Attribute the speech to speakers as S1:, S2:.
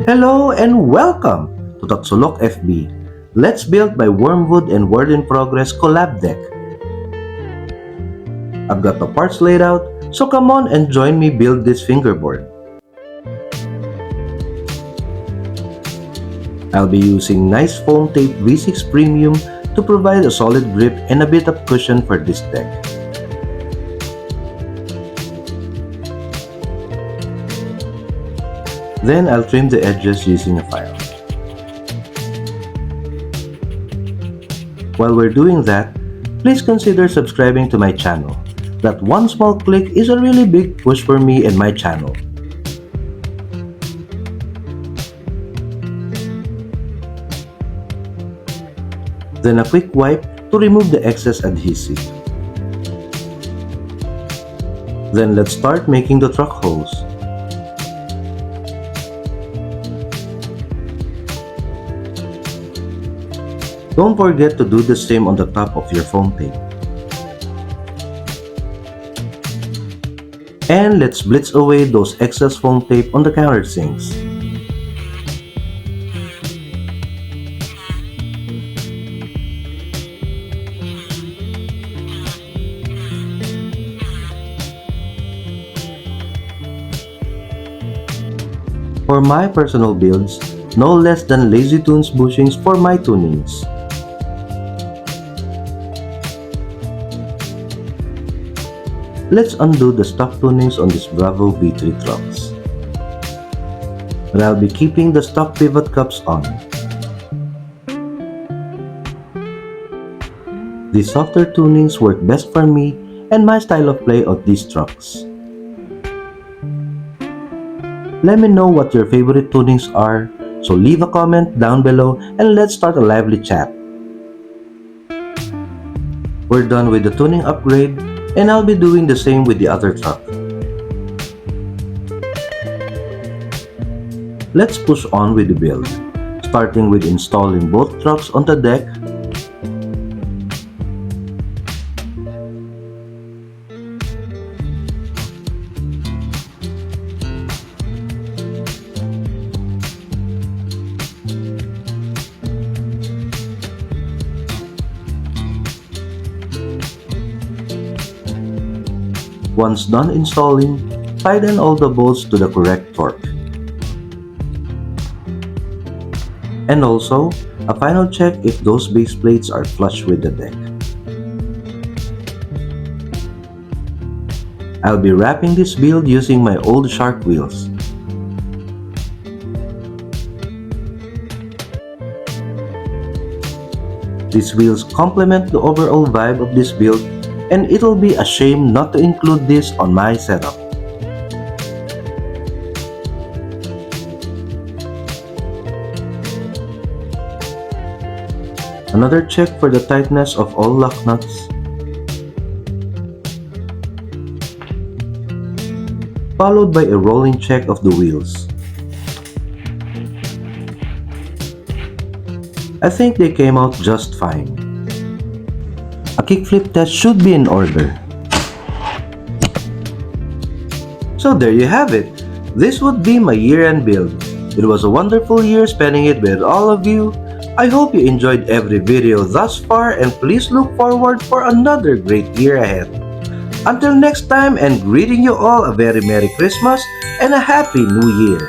S1: Hello and welcome to Tatsulok FB. Let's build my Wormwood and Word in Progress collab deck. I've got the parts laid out, so come on and join me build this fingerboard. I'll be using nice foam tape V6 Premium to provide a solid grip and a bit of cushion for this deck. Then I'll trim the edges using a file. While we're doing that, please consider subscribing to my channel. That one small click is a really big push for me and my channel. Then a quick wipe to remove the excess adhesive. Then let's start making the truck holes. Don't forget to do the same on the top of your foam tape. And let's blitz away those excess foam tape on the countersinks. For my personal builds, no less than Lazy Tunes bushings for my tunings. Let's undo the stock tunings on this Bravo V3 trucks. But I'll be keeping the stock pivot cups on. These softer tunings work best for me and my style of play of these trucks. Let me know what your favorite tunings are, so leave a comment down below and let's start a lively chat. We're done with the tuning upgrade, and I'll be doing the same with the other truck. Let's push on with the build, starting with installing both trucks on the deck. Once done installing, tighten all the bolts to the correct torque. And also, a final check if those base plates are flush with the deck. I'll be wrapping this build using my old shark wheels. These wheels complement the overall vibe of this build, and it'll be a shame not to include this on my setup. Another check for the tightness of all lock nuts, followed by a rolling check of the wheels. I think they came out just fine. A kickflip test should be in order. So there you have it. This would be my year-end build. It was a wonderful year spending it with all of you. I hope you enjoyed every video thus far, and please look forward for another great year ahead. Until next time, and greeting you all a very Merry Christmas and a Happy New Year.